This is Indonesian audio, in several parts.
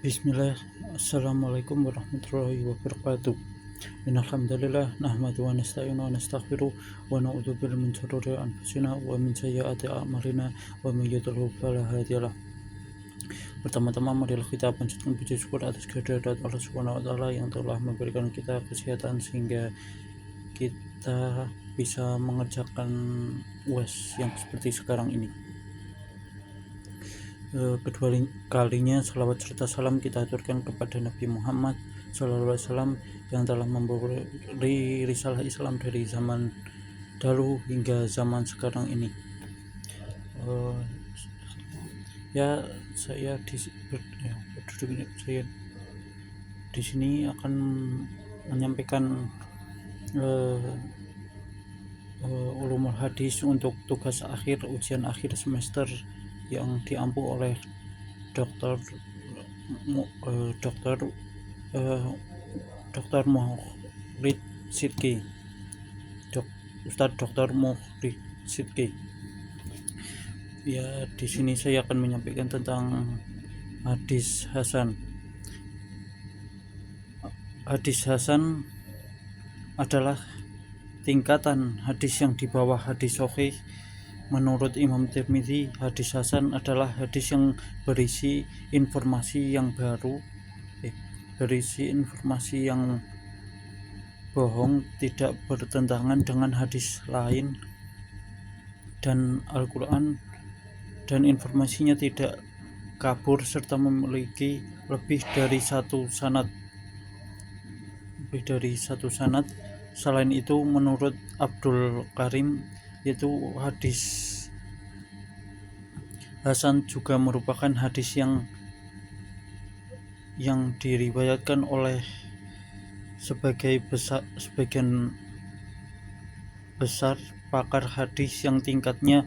Bismillah, Assalamualaikum warahmatullahi wabarakatuh. Innalhamdulillah nahmadu wa nasta'inu wa nastaghfiruh wa na'udzu billahi min shururi anfusina wa min sayyiati a'malina wa may yudlil fala hadiyalah. Pertama-tama marilah kita panjatkan puji syukur atas kehadirat Allah Subhanahu wa taala yang telah memberikan kita kesehatan sehingga kita bisa mengerjakan UAS yang seperti sekarang ini. Kedua kalinya salawat serta salam kita aturkan kepada Nabi Muhammad SAW yang telah memberi risalah Islam dari zaman dahulu hingga zaman sekarang ini. Saya di sini akan menyampaikan ulumul hadis untuk tugas akhir ujian akhir semester yang diampu oleh Dr. Muhrid Sidki, Ustadz Dr. Muhrid Sidki. Ya, di sini saya akan menyampaikan tentang hadis hasan. Hadis hasan adalah tingkatan hadis yang di bawah hadis sahih. Menurut Imam Tirmidzi, hadis hasan adalah hadis yang berisi informasi yang bohong, tidak bertentangan dengan hadis lain dan Al-Quran, dan informasinya tidak kabur serta memiliki lebih dari satu sanad. Selain itu, menurut Abdul Karim, yaitu hadis hasan juga merupakan hadis yang diriwayatkan oleh sebagian besar pakar hadis yang tingkatnya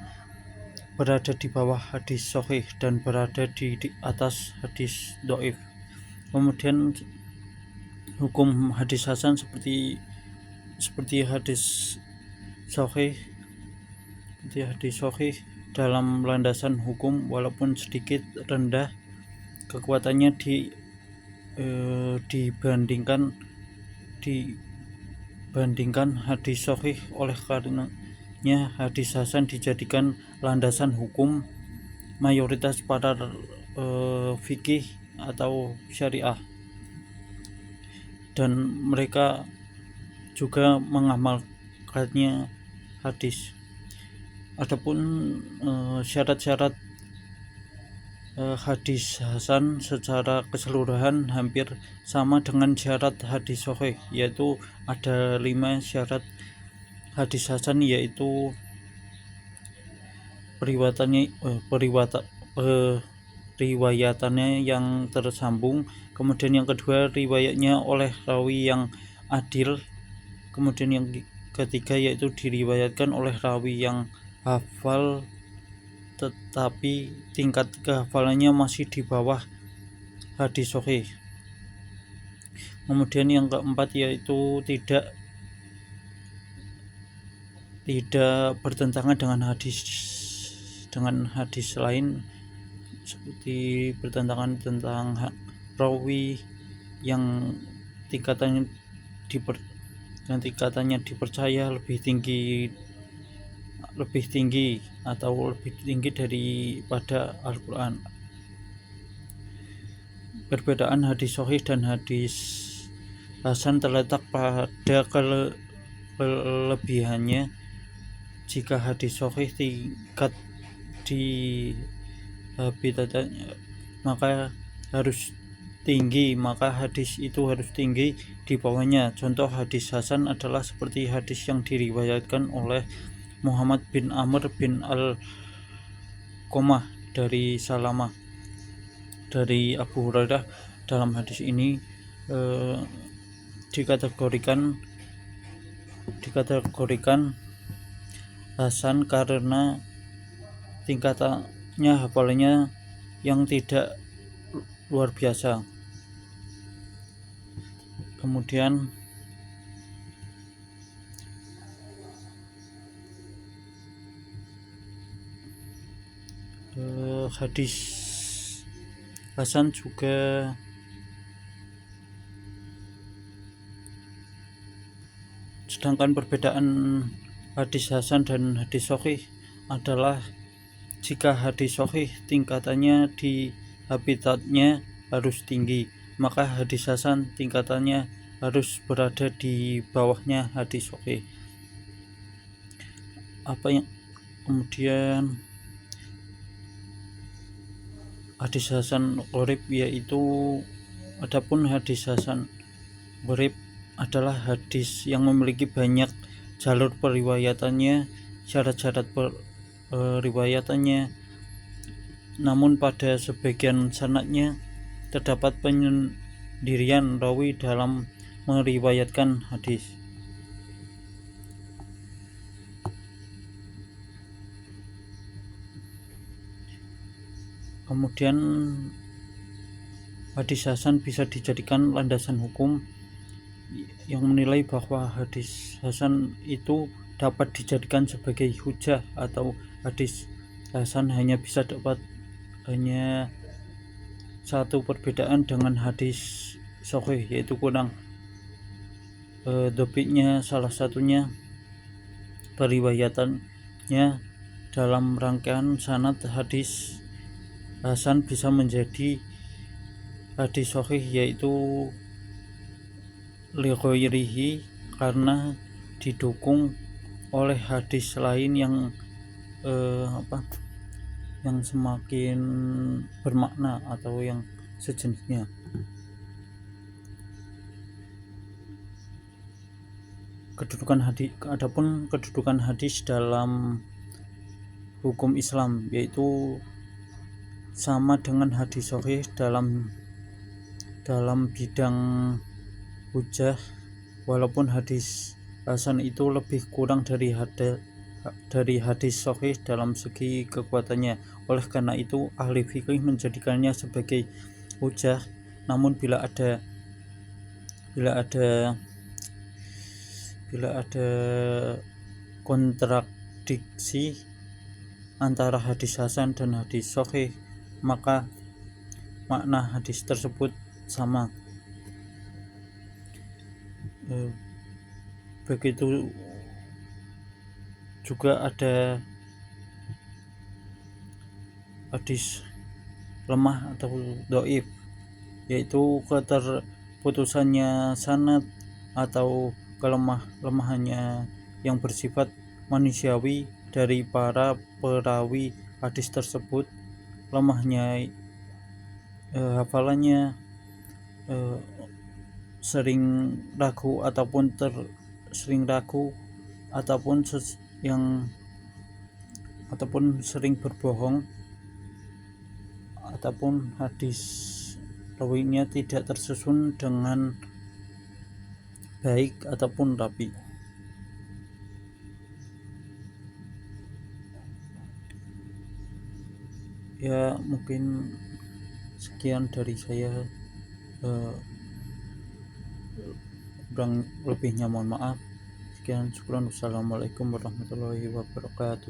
berada di bawah hadis sahih dan berada di atas hadis dhaif. Kemudian hukum hadis hasan seperti hadis sahih dalam landasan hukum, walaupun sedikit rendah kekuatannya dibandingkan hadis sahih. Oleh karenanya hadis hasan dijadikan landasan hukum mayoritas para fikih atau syariah, dan mereka juga mengamalkannya hadis. Adapun syarat-syarat hadis hasan secara keseluruhan hampir sama dengan syarat hadis sahih, yaitu ada 5 syarat hadis hasan, yaitu riwayatannya yang tersambung, kemudian yang kedua riwayatnya oleh rawi yang adil, kemudian yang ketiga yaitu diriwayatkan oleh rawi yang hafal tetapi tingkat kehafalannya masih di bawah hadis sahih. Kemudian yang keempat yaitu tidak bertentangan dengan hadis lain, seperti bertentangan tentang rawi yang tingkatannya dipercaya lebih tinggi daripada Al-Quran. Perbedaan hadis sahih dan hadis hasan terletak pada kelebihannya. Jika hadis sahih tingkat di habitatnya maka hadis itu harus tinggi di bawahnya. Contoh hadis hasan adalah seperti hadis yang diriwayatkan oleh Muhammad bin Amr bin Al-Qamah dari Salamah dari Abu Hurairah. Dalam hadis ini dikategorikan hasan karena tingkatannya hafalannya yang tidak luar biasa. Kemudian hadis hasan juga Sedangkan perbedaan hadis hasan dan hadis sahih adalah jika hadis sahih tingkatannya di habitatnya harus tinggi, maka hadis hasan tingkatannya harus berada di bawahnya hadis sahih. Kemudian hadis hasan gharib, yaitu adapun hadis hasan gharib adalah hadis yang memiliki banyak jalur periwayatannya, syarat-syarat periwayatannya, namun pada sebagian sanadnya terdapat penyendirian rawi dalam meriwayatkan hadis. Kemudian hadis hasan bisa dijadikan landasan hukum yang menilai bahwa hadis hasan itu dapat dijadikan sebagai hujah, atau hadis hasan hanya satu perbedaan dengan hadis sahih, yaitu kurang dobitnya. Salah satunya periwayatannya dalam rangkaian sanad hadis hasan bisa menjadi hadis sahih, yaitu li ghairihi, karena didukung oleh hadis lain yang semakin bermakna atau yang sejenisnya. Adapun kedudukan hadis dalam hukum Islam, yaitu sama dengan hadis sahih dalam bidang hujah, walaupun hadis hasan itu lebih kurang dari hadis sahih dalam segi kekuatannya. Oleh karena itu ahli fikih menjadikannya sebagai hujah. Namun bila ada kontradiksi antara hadis hasan dan hadis sahih, maka makna hadis tersebut sama. Begitu juga ada hadis lemah atau dhaif, yaitu keterputusannya sanad atau kelemahannya yang bersifat manusiawi dari para perawi hadis tersebut, lemahnya hafalannya, sering ragu ataupun sering berbohong, ataupun hadis rawinya tidak tersusun dengan baik ataupun rapi. Ya, mungkin sekian dari saya. Kurang lebihnya mohon maaf. Sekian, syukran. Wassalamualaikum warahmatullahi wabarakatuh.